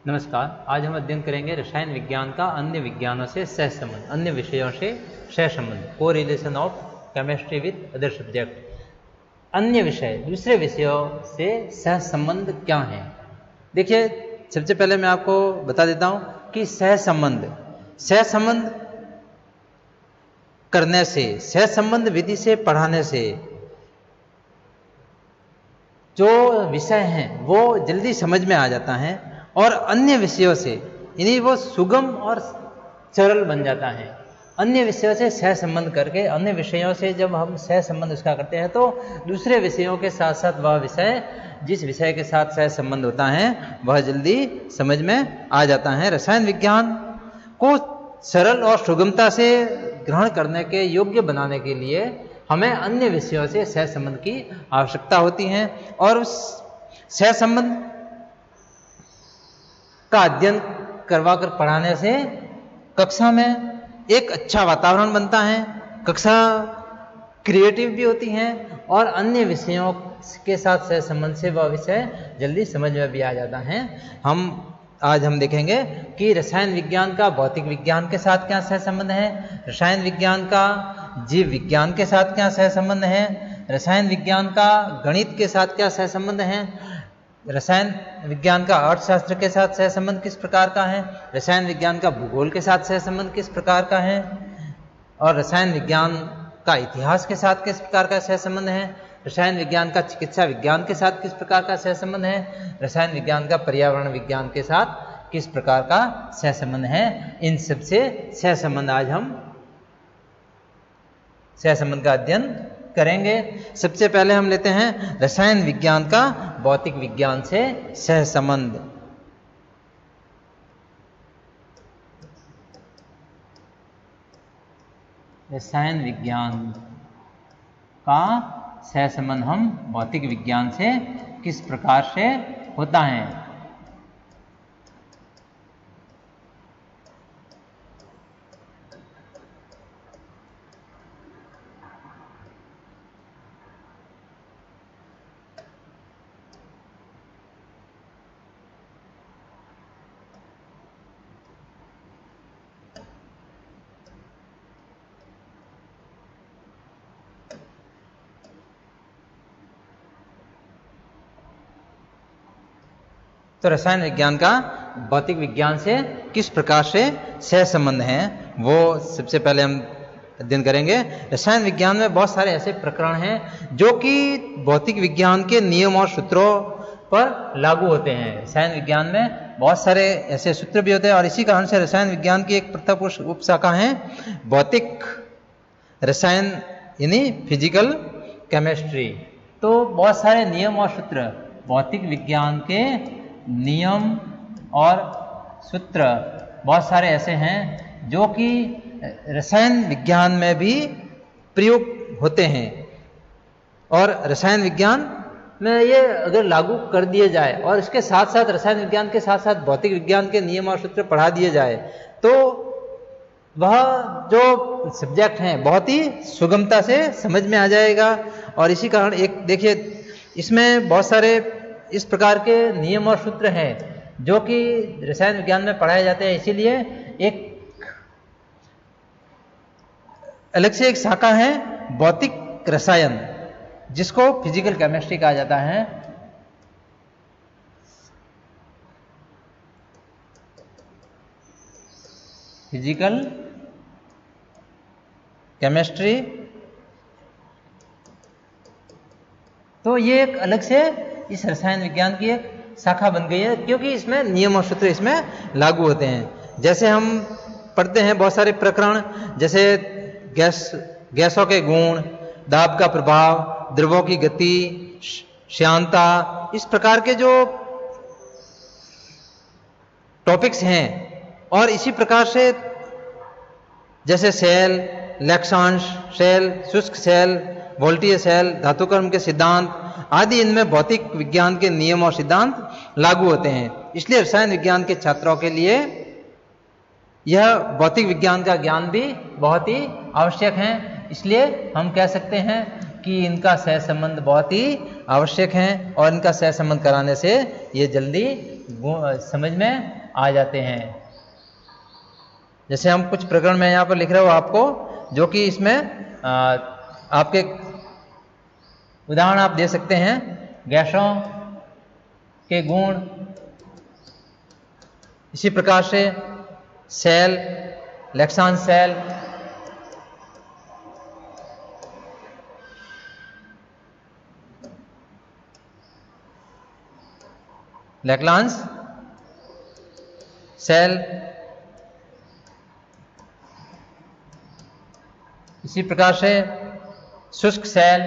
नमस्कार। आज हम अध्ययन करेंगे रसायन विज्ञान का अन्य विज्ञानों से सहसंबंध, अन्य विषयों से सहसंबंध, को relation of chemistry with other subject. अन्य विषय, दूसरे विषयों से सहसंबंध क्या है? देखिए, सबसे पहले मैं आपको बता देता हूं कि सहसंबंध करने से, सहसंबंध विधि से पढ़ाने से जो विषय हैं वो जल्दी समझ में आ जाता है और अन्य विषयों से यानी वो सुगम और सरल बन जाता है। अन्य विषयों से सहसंबंध करके, अन्य विषयों से जब हम सहसंबंध उसका करते हैं तो दूसरे विषयों के साथ साथ वह विषय, जिस विषय के साथ सहसंबंध होता है वह जल्दी समझ में आ जाता है। रसायन विज्ञान को सरल और सुगमता से ग्रहण करने के योग्य बनाने के लिए हमें अन्य विषयों से सहसंबंध की आवश्यकता होती है और उस सहसंबंध का अध्ययन करवाकर पढ़ाने से कक्षा में एक अच्छा वातावरण बनता है, कक्षा क्रिएटिव भी होती है और अन्य विषयों के साथ सहसंबंध से वह विषय जल्दी समझ में भी आ जाता है। आज हम देखेंगे कि रसायन विज्ञान का भौतिक विज्ञान के साथ क्या सहसंबंध है, रसायन विज्ञान का जीव विज्ञान के साथ क्या सहसंबंध है, रसायन विज्ञान का गणित के साथ क्या सहसंबंध है, रसायन विज्ञान का अर्थशास्त्र के साथ सहसंबंध किस प्रकार का है, रसायन विज्ञान का भूगोल के साथ सहसंबंध किस प्रकार का है और रसायन विज्ञान का इतिहास के साथ किस प्रकार का सहसंबंध है, रसायन विज्ञान का चिकित्सा विज्ञान के साथ किस प्रकार का सहसंबंध है, रसायन विज्ञान का पर्यावरण विज्ञान के साथ किस प्रकार का सहसंबंध है। इन सब से सहसंबंध आज हम सहसंबंध का अध्ययन करेंगे। सबसे पहले हम लेते हैं रसायन विज्ञान का भौतिक विज्ञान से सहसंबंध। रसायन विज्ञान का सहसंबंध हम भौतिक विज्ञान से किस प्रकार से होता है। तो रसायन विज्ञान का भौतिक विज्ञान से किस प्रकार से सहसंबंध है वो सबसे पहले हम अध्ययन करेंगे। रसायन विज्ञान में बहुत सारे ऐसे प्रकरण हैं जो कि भौतिक विज्ञान के नियम और सूत्रों पर लागू होते हैं। रसायन विज्ञान में बहुत सारे ऐसे सूत्र भी होते हैं और इसी कारण से रसायन विज्ञान की एक पृथक उपशाखा है भौतिक रसायन यानी फिजिकल केमिस्ट्री। तो बहुत सारे नियम और सूत्र, भौतिक विज्ञान के नियम और सूत्र बहुत सारे ऐसे हैं जो कि रसायन विज्ञान में भी प्रयोग होते हैं और रसायन विज्ञान में ये अगर लागू कर दिए जाए और इसके साथ साथ रसायन विज्ञान के साथ साथ भौतिक विज्ञान के नियम और सूत्र पढ़ा दिए जाए तो वह जो सब्जेक्ट हैं बहुत ही सुगमता से समझ में आ जाएगा। और इसी कारण एक देखिए, इसमें बहुत सारे इस प्रकार के नियम और सूत्र हैं जो कि रसायन विज्ञान में पढ़ाए जाते हैं, इसीलिए एक अलग से एक शाखा है भौतिक रसायन जिसको फिजिकल केमिस्ट्री कहा जाता है। Physical chemistry. तो ये एक अलग से इस रसायन विज्ञान की एक शाखा बन गई है क्योंकि इसमें नियम और सूत्र इसमें लागू होते हैं। जैसे हम पढ़ते हैं बहुत सारे प्रकरण, जैसे गैसों के गुण, दाब का प्रभाव, द्रवों की गति, श्यानता, इस प्रकार के जो टॉपिक्स हैं। और इसी प्रकार से जैसे सेल, लक्षांश सेल, शुष्क सेल, वोल्टीय सेल, धातुकर्म के सिद्धांत आदि, इनमें भौतिक विज्ञान के नियम और सिद्धांत लागू होते हैं। इसलिए रसायन विज्ञान के छात्रों के लिए यह भौतिक विज्ञान का ज्ञान भी बहुत ही आवश्यक है। इसलिए हम कह सकते हैं कि इनका सहसंबंध बहुत ही आवश्यक है और इनका सहसंबंध कराने से ये जल्दी समझ में आ जाते हैं। जैसे हम कुछ प्रकरण में यहाँ पर लिख रहे हो आपको, जो कि इसमें आपके उदाहरण आप दे सकते हैं। गैसों के गुण, इसी प्रकार से सेल, लेक्सान सेल, लैक्लांस सेल, इसी प्रकार से शुष्क सेल,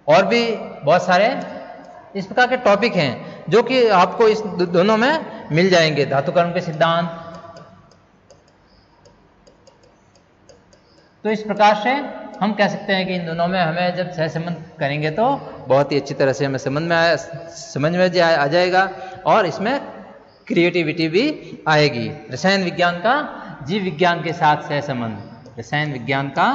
और भी बहुत सारे इस प्रकार के टॉपिक हैं जो कि आपको इस दोनों में मिल जाएंगे। धातुकर्म के सिद्धांत। तो इस प्रकार से हम कह सकते हैं कि इन दोनों में हमें जब सहसंबंध करेंगे तो बहुत ही अच्छी तरह से हमें समझ में आ जाएगा, और इसमें क्रिएटिविटी भी आएगी। रसायन विज्ञान का जीव विज्ञान के साथ सहसंबंध, रसायन विज्ञान का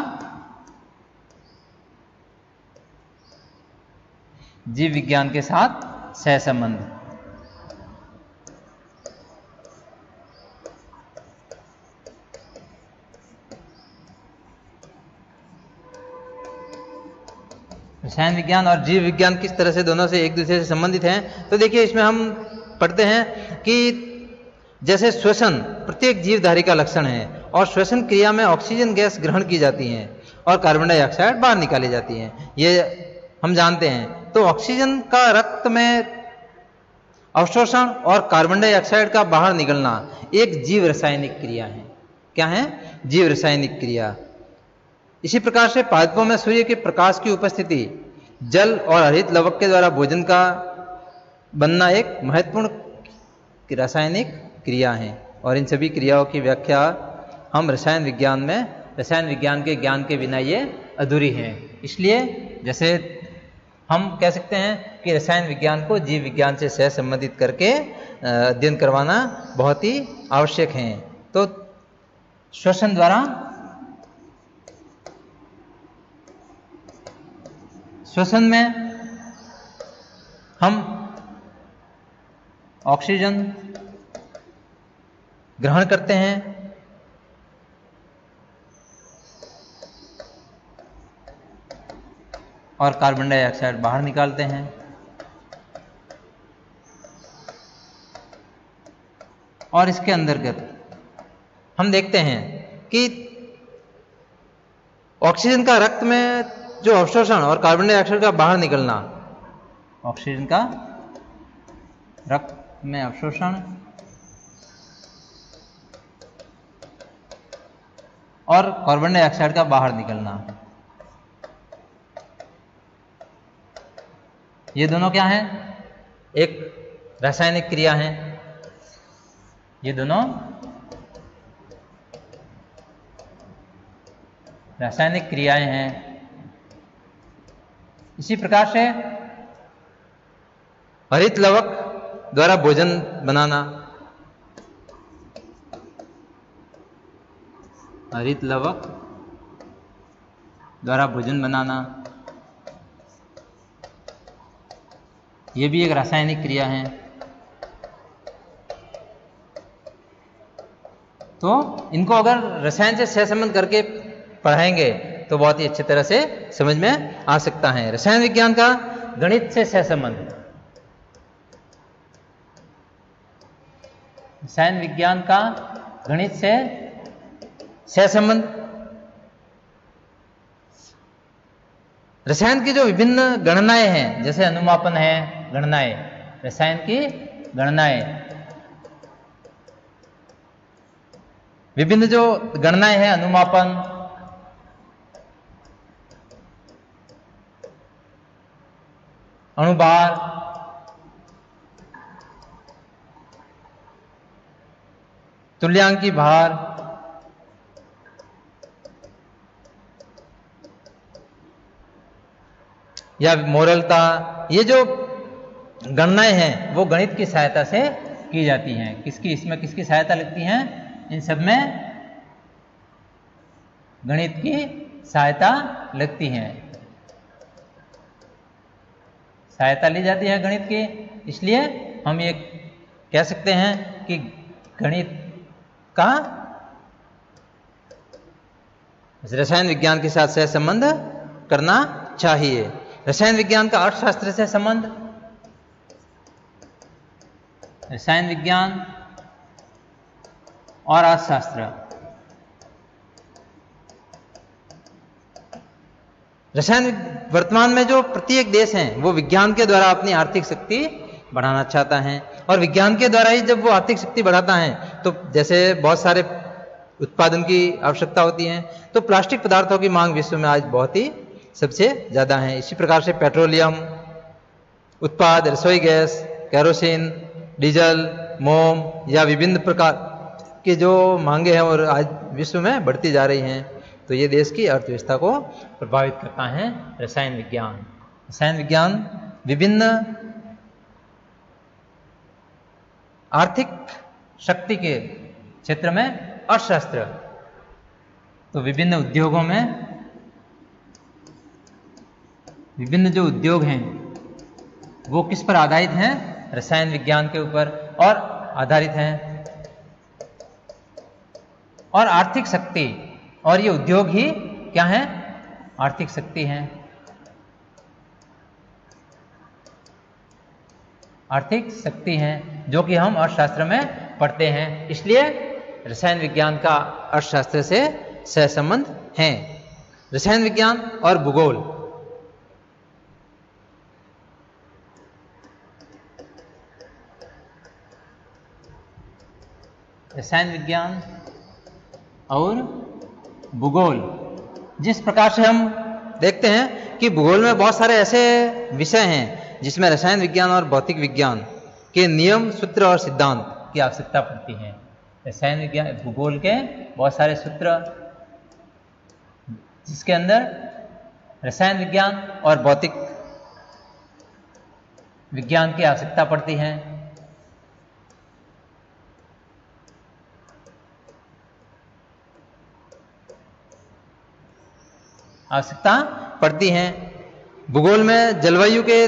जीव विज्ञान के साथ सहसंबंध। रसायन विज्ञान और जीव विज्ञान किस तरह से दोनों से एक दूसरे से संबंधित हैं, तो देखिए इसमें हम पढ़ते हैं कि जैसे श्वसन प्रत्येक जीवधारी का लक्षण है, और श्वसन क्रिया में ऑक्सीजन गैस ग्रहण की जाती है और कार्बन डाइऑक्साइड बाहर निकाली जाती है, ये हम जानते हैं। तो ऑक्सीजन का रक्त में अवशोषण और कार्बन डाइऑक्साइड का बाहर निकलना एक जीव रासायनिक क्रिया है। क्या है? जीव रासायनिक क्रिया। इसी प्रकार से पादपों में सूर्य के प्रकाश की उपस्थिति, जल और हरित लवक के द्वारा भोजन का बनना एक महत्वपूर्ण रासायनिक क्रिया है, और इन सभी क्रियाओं की व्याख्या हम रसायन विज्ञान में, रसायन विज्ञान के ज्ञान के बिना ये अधूरी है। इसलिए जैसे हम कह सकते हैं कि रसायन विज्ञान को जीव विज्ञान से सह संबंधित करके अध्ययन करवाना बहुत ही आवश्यक है। तो श्वसन द्वारा, श्वसन में हम ऑक्सीजन ग्रहण करते हैं और कार्बन डाइऑक्साइड बाहर निकालते हैं। और इसके अंतर्गत हम देखते हैं कि ऑक्सीजन का रक्त में जो अवशोषण और कार्बन डाइऑक्साइड का बाहर निकलना, ऑक्सीजन का रक्त में अवशोषण और कार्बन डाइऑक्साइड का बाहर निकलना, ये दोनों क्या हैं? एक रासायनिक क्रिया है। ये दोनों रासायनिक क्रियाएं हैं। इसी प्रकार से हरित लवक द्वारा भोजन बनाना, हरित लवक द्वारा भोजन बनाना, ये भी एक रासायनिक क्रिया है। तो इनको अगर रसायन से सहसंबंध करके पढ़ाएंगे तो बहुत ही अच्छी तरह से समझ में आ सकता है। रसायन विज्ञान का गणित से सहसंबंध, रसायन विज्ञान का गणित से सहसंबंध। रसायन की जो विभिन्न गणनाएं हैं, जैसे अनुमापन है, गणनाएं, रसायन की गणनाएं, विभिन्न जो गणनाएं हैं, अनुमापन, अणुभार, तुल्यांकी भार, या मोरलता, ये जो गणनाएं हैं वो गणित की सहायता से की जाती हैं। किसकी, इसमें किसकी सहायता लगती हैं? इन सब में गणित की सहायता लगती है, सहायता ली जाती है गणित की। इसलिए हम ये कह सकते हैं कि गणित का रसायन विज्ञान के साथ सह संबंध करना चाहिए। रसायन विज्ञान का अर्थशास्त्र से संबंध, रसायन विज्ञान और अर्थशास्त्र। रसायन वर्तमान में जो प्रत्येक देश हैं वो विज्ञान के द्वारा अपनी आर्थिक शक्ति बढ़ाना चाहता है, और विज्ञान के द्वारा ही जब वो आर्थिक शक्ति बढ़ाता है तो जैसे बहुत सारे उत्पादन की आवश्यकता होती है, तो प्लास्टिक पदार्थों की मांग विश्व में आज बहुत ही सबसे ज़्यादा है। इसी प्रकार से पेट्रोलियम उत्पाद, रसोई गैस, केरोसिन, डीजल, मोम या विभिन्न प्रकार की जो मांगे हैं और आज विश्व में बढ़ती जा रही हैं, तो ये देश की अर्थव्यवस्था को प्रभावित करता है रसायन विज्ञान। रसायन विज्ञान विभिन्न आर्थिक शक्ति के क्षेत्र में अर्थशास्त्र, तो विभिन्न उद्योगों में विभिन्न जो उद्योग हैं वो किस पर आधारित हैं? रसायन विज्ञान के ऊपर और आधारित हैं। और आर्थिक शक्ति, और ये उद्योग ही क्या है? आर्थिक शक्ति हैं, आर्थिक शक्ति हैं, जो कि हम अर्थशास्त्र में पढ़ते हैं। इसलिए रसायन विज्ञान का अर्थशास्त्र से सहसंबंध है। रसायन विज्ञान और भूगोल, रसायन विज्ञान और भूगोल, जिस प्रकार से हम देखते हैं कि भूगोल में बहुत सारे ऐसे विषय हैं जिसमें रसायन विज्ञान और भौतिक विज्ञान के नियम, सूत्र और सिद्धांत की आवश्यकता पड़ती है। रसायन विज्ञान, भूगोल के बहुत सारे सूत्र जिसके अंदर रसायन विज्ञान और भौतिक विज्ञान की आवश्यकता पड़ती है। आवश्यकता पड़ती हैं। भूगोल में जलवायु के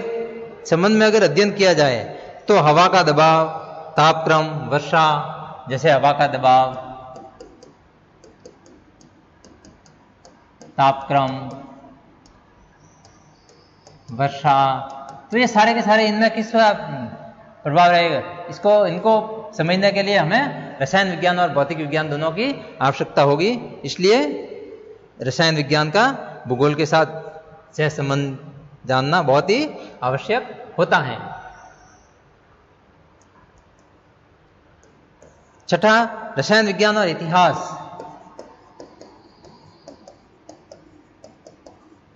संबंध में अगर अध्ययन किया जाए तो हवा का दबाव, तापक्रम, वर्षा, जैसे हवा का दबाव, तापक्रम, वर्षा, तो ये सारे के सारे इनमें किस प्रभाव रहेगा, इनको समझने के लिए हमें रसायन विज्ञान और भौतिक विज्ञान दोनों की आवश्यकता होगी। इसलिए रसायन विज्ञान का भूगोल के साथ सह संबंध जानना बहुत ही आवश्यक होता है। छठा, रसायन विज्ञान और इतिहास।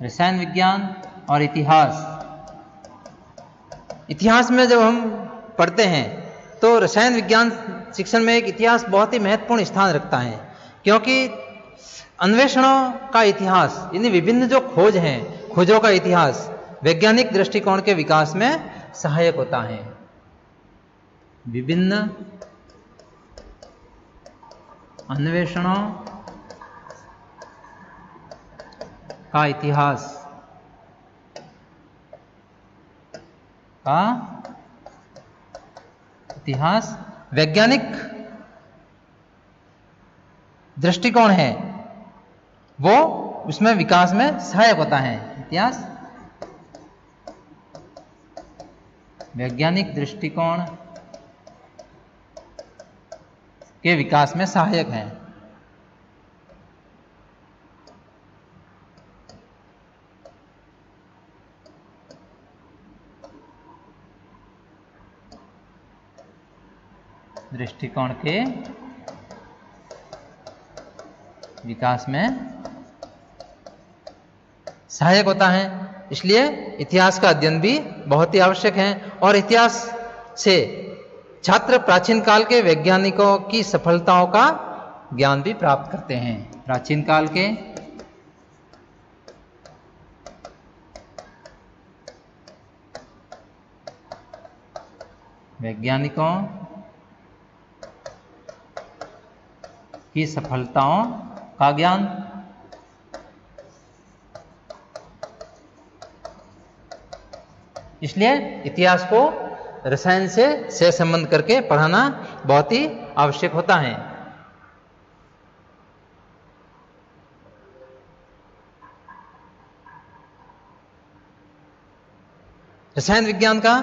रसायन विज्ञान और इतिहास, इतिहास में जब हम पढ़ते हैं तो रसायन विज्ञान शिक्षण में एक इतिहास बहुत ही महत्वपूर्ण स्थान रखता है, क्योंकि अन्वेषणों का इतिहास, यानी विभिन्न जो खोज हैं, खोजों का इतिहास वैज्ञानिक दृष्टिकोण के विकास में सहायक होता है। विभिन्न अन्वेषणों का इतिहास वैज्ञानिक दृष्टिकोण है वो उसमें विकास में सहायक होता है। इतिहास वैज्ञानिक दृष्टिकोण के विकास में सहायक है। दृष्टिकोण के विकास में सहायक होता है। इसलिए इतिहास का अध्ययन भी बहुत ही आवश्यक है, और इतिहास से छात्र प्राचीन काल के वैज्ञानिकों की सफलताओं का ज्ञान भी प्राप्त करते हैं। प्राचीन काल के वैज्ञानिकों की सफलताओं का ज्ञान। इसलिए इतिहास को रसायन से सहसंबंध करके पढ़ाना बहुत ही आवश्यक होता है। रसायन विज्ञान का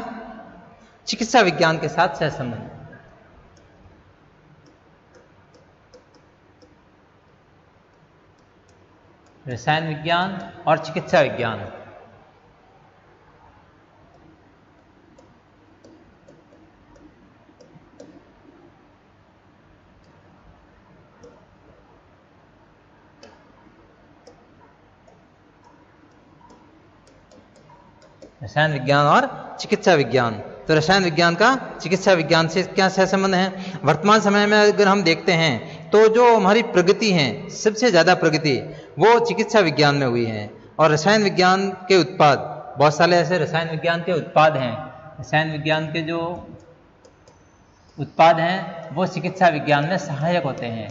चिकित्सा विज्ञान के साथ सहसंबंध। रसायन विज्ञान और चिकित्सा विज्ञान। रसायन विज्ञान और चिकित्सा विज्ञान। तो रसायन विज्ञान का चिकित्सा विज्ञान से क्या सहसंबंध है? वर्तमान समय में अगर हम देखते हैं तो जो हमारी प्रगति है, सबसे ज़्यादा प्रगति वो चिकित्सा विज्ञान में हुई है। और रसायन विज्ञान के उत्पाद, बहुत सारे ऐसे रसायन विज्ञान के उत्पाद हैं, रसायन विज्ञान के जो उत्पाद हैं वो चिकित्सा विज्ञान में सहायक होते हैं,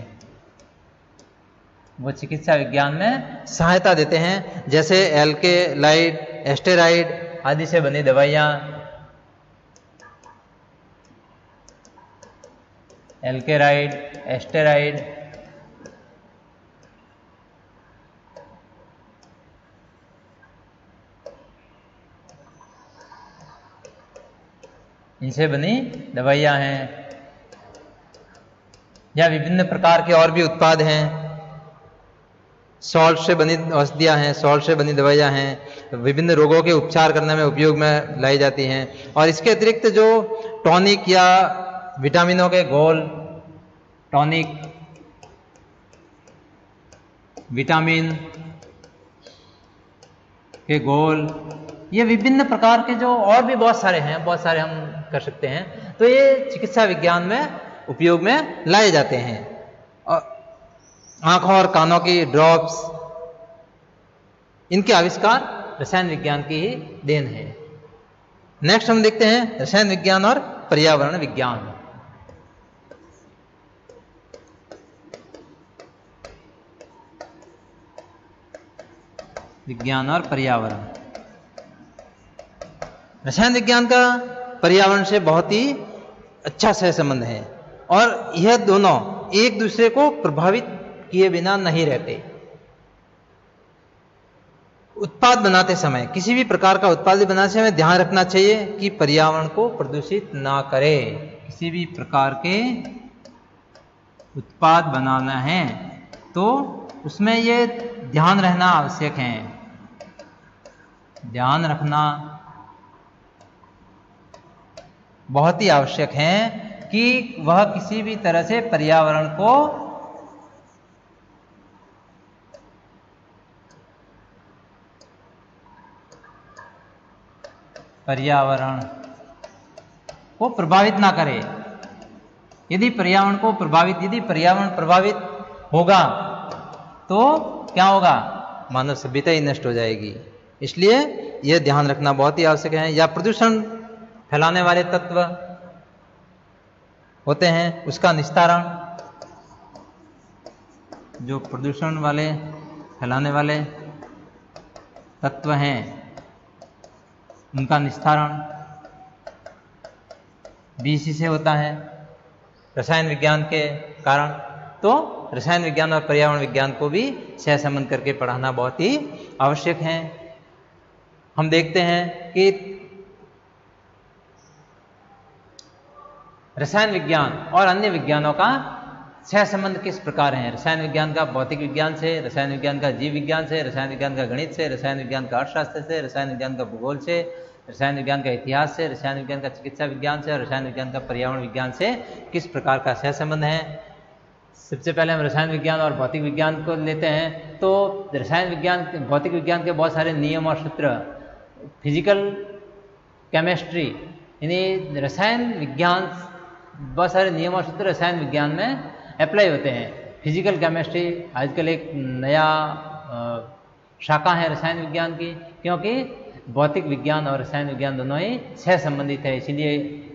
वो चिकित्सा विज्ञान में सहायता देते हैं। जैसे एल्केलाइड, एस्टेराइड आदि से बनी दवाइयाँ, एल्केराइड, एस्टेराइड, इनसे बनी दवाइयाँ हैं। या विभिन्न प्रकार के और भी उत्पाद हैं, सॉल्ट से बनी औषधियाँ हैं, सॉल्ट से बनी दवाइयाँ हैं, विभिन्न रोगों के उपचार करने में उपयोग में लाई जाती हैं। और इसके अतिरिक्त जो टॉनिक या विटामिनों के घोल, टॉनिक, विटामिन के घोल, ये विभिन्न प्रकार के जो और भी बहुत सारे हैं, बहुत सारे हम कर सकते हैं। तो ये चिकित्सा विज्ञान में उपयोग में लाए जाते हैं। और आंखों और कानों की ड्रॉप्स, इनके आविष्कार रसायन विज्ञान की ही देन है। नेक्स्ट हम देखते हैं रसायन विज्ञान और पर्यावरण विज्ञान। विज्ञान और पर्यावरण। रसायन विज्ञान का पर्यावरण से बहुत ही अच्छा सहसंबंध है और यह दोनों एक दूसरे को प्रभावित किए बिना नहीं रहते। उत्पाद बनाते समय, किसी भी प्रकार का उत्पाद बनाते समय ध्यान रखना चाहिए कि पर्यावरण को प्रदूषित ना करे। किसी भी प्रकार के उत्पाद बनाना है तो उसमें ये ध्यान रहना आवश्यक है, ध्यान रखना बहुत ही आवश्यक है कि वह किसी भी तरह से पर्यावरण को प्रभावित ना करे। यदि पर्यावरण प्रभावित होगा तो क्या होगा? मानव सभ्यता ही नष्ट हो जाएगी। इसलिए यह ध्यान रखना बहुत ही आवश्यक है। या प्रदूषण फैलाने वाले तत्व होते हैं, उसका निस्तारण, जो प्रदूषण वाले फैलाने वाले तत्व हैं उनका निस्तारण भी इसी से होता है, रसायन विज्ञान के कारण। तो रसायन विज्ञान और पर्यावरण विज्ञान को भी सहसंबंध करके पढ़ाना बहुत ही आवश्यक है। हम देखते हैं कि रसायन विज्ञान और अन्य विज्ञानों का सहसंबंध किस प्रकार है। रसायन विज्ञान का भौतिक विज्ञान से, रसायन विज्ञान का जीव विज्ञान से, रसायन विज्ञान का गणित से, रसायन विज्ञान का अर्थशास्त्र से, रसायन विज्ञान का भूगोल से, रसायन विज्ञान का इतिहास से, रसायन विज्ञान का चिकित्सा विज्ञान से और रसायन विज्ञान का पर्यावरण विज्ञान से किस प्रकार का सहसंबंध है। सबसे पहले हम रसायन विज्ञान और भौतिक विज्ञान को लेते हैं। तो रसायन विज्ञान, भौतिक विज्ञान के बहुत सारे नियम और सूत्र, फिजिकल केमिस्ट्री, यानी रसायन विज्ञान, बहुत सारे नियम और सूत्र रसायन विज्ञान में अप्लाई होते हैं। फिजिकल केमिस्ट्री आजकल एक नया शाखा है रसायन विज्ञान की, क्योंकि भौतिक विज्ञान और रसायन विज्ञान दोनों ही सह संबंधित है, इसीलिए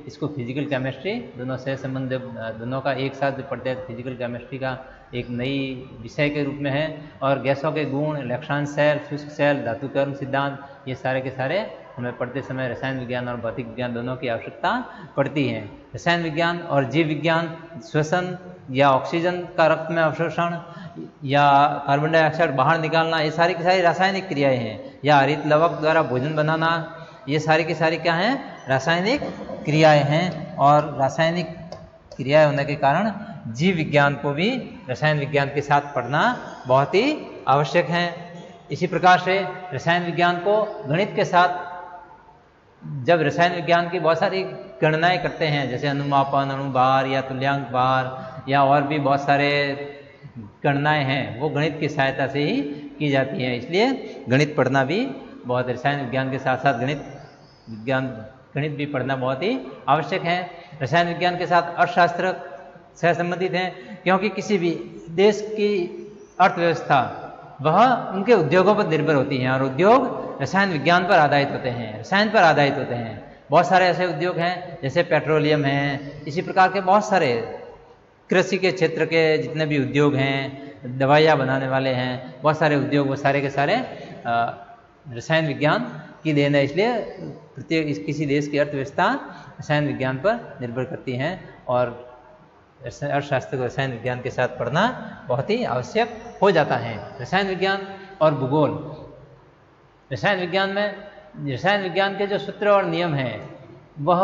इसको फिजिकल केमिस्ट्री, दोनों सह संबंध दोनों का एक साथ पढ़ते हैं, फिजिकल केमिस्ट्री का एक नई विषय के रूप में है। और गैसों के गुण, इलेक्ट्रॉन शेल, शुष्क शेल, धातुकर्म सिद्धांत, ये सारे के सारे हमें पढ़ते समय रसायन विज्ञान और भौतिक विज्ञान दोनों की आवश्यकता पड़ती है। रसायन विज्ञान और जीव विज्ञान, श्वसन या ऑक्सीजन का रक्त में अवशोषण या कार्बन डाइऑक्साइड बाहर निकालना, ये सारी की सारी रासायनिक क्रियाएं हैं। या हरित लवक द्वारा भोजन बनाना, ये सारी की सारी क्या हैं? रासायनिक क्रियाएं हैं। और रासायनिक क्रियाएं होने के कारण जीव विज्ञान को भी रसायन विज्ञान के साथ पढ़ना बहुत ही आवश्यक है। इसी प्रकार से रसायन विज्ञान को गणित के साथ, जब रसायन विज्ञान की बहुत सारी गणनाएं करते हैं, जैसे अनुमापन, अणुभार या तुल्यांक भार या और भी बहुत सारे गणनाएं हैं, वो गणित की सहायता से ही की जाती हैं। इसलिए गणित पढ़ना भी बहुत, रसायन विज्ञान के साथ साथ गणित भी पढ़ना बहुत ही आवश्यक है। रसायन विज्ञान के साथ अर्थशास्त्र से संबंधित हैं, क्योंकि किसी भी देश की अर्थव्यवस्था वह उनके उद्योगों पर निर्भर होती हैं, और उद्योग रसायन विज्ञान पर आधारित होते हैं, रसायन पर आधारित होते हैं। बहुत सारे ऐसे उद्योग हैं जैसे पेट्रोलियम है, इसी प्रकार के बहुत सारे कृषि के क्षेत्र के जितने भी उद्योग हैं, दवाइयाँ बनाने वाले हैं, बहुत सारे उद्योग, वो सारे के सारे रसायन विज्ञान की देन है। इसलिए प्रत्येक किसी देश की अर्थव्यवस्था रसायन विज्ञान पर निर्भर करती हैं, और अर्थशास्त्र को रसायन विज्ञान के साथ पढ़ना बहुत ही आवश्यक हो जाता है। रसायन विज्ञान और भूगोल, रसायन विज्ञान के जो सूत्र और नियम हैं वह,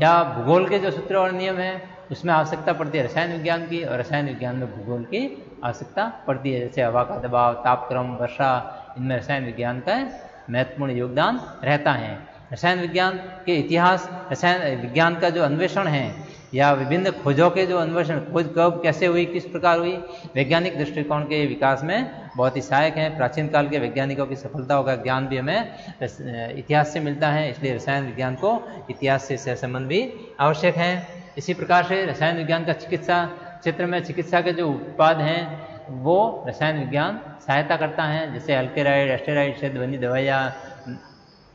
या भूगोल के जो सूत्र और नियम हैं उसमें आवश्यकता पड़ती है रसायन विज्ञान की, और रसायन विज्ञान में भूगोल की आवश्यकता पड़ती है। जैसे हवा का दबाव, तापक्रम, वर्षा, इनमें रसायन विज्ञान का महत्वपूर्ण योगदान रहता है। रसायन विज्ञान के इतिहास, रसायन विज्ञान का जो अन्वेषण है या विभिन्न खोजों के जो अन्वेषण, खोज कब कैसे हुई, किस प्रकार हुई, वैज्ञानिक दृष्टिकोण के विकास में बहुत ही सहायक हैं। प्राचीन काल के वैज्ञानिकों की सफलताओं का ज्ञान भी हमें इतिहास से मिलता है, इसलिए रसायन विज्ञान को इतिहास से सहसंबंध भी आवश्यक है। इसी प्रकार से रसायन विज्ञान का चिकित्सा क्षेत्र में, चिकित्सा के जो उत्पाद हैं वो रसायन विज्ञान सहायता करता है। जैसे अल्केराइड, एस्टेराइड से बनी दवाइयाँ,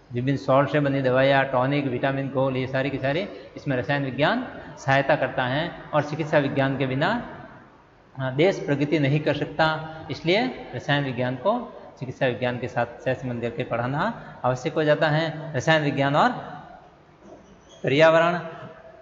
विभिन्न सॉल्ट से बनी दवाइयाँ, टॉनिक, विटामिन घोल, ये सारी की सारी इसमें रसायन विज्ञान सहायता करता है। और चिकित्सा विज्ञान के बिना देश प्रगति नहीं कर सकता, इसलिए रसायन विज्ञान को चिकित्सा विज्ञान के साथ सहसंबंध करके पढ़ाना आवश्यक हो जाता है। रसायन विज्ञान और पर्यावरण,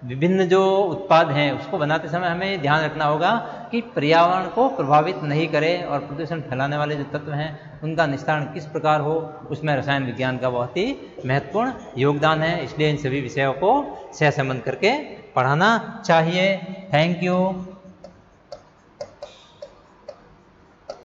विभिन्न जो उत्पाद हैं उसको बनाते समय हमें ध्यान रखना होगा कि पर्यावरण को प्रभावित नहीं करे, और प्रदूषण फैलाने वाले जो तत्व हैं उनका निस्तारण किस प्रकार हो, उसमें रसायन विज्ञान का बहुत ही महत्वपूर्ण योगदान है। इसलिए इन सभी विषयों को सहसंबंध करके पढ़ाना चाहिए। Thank you.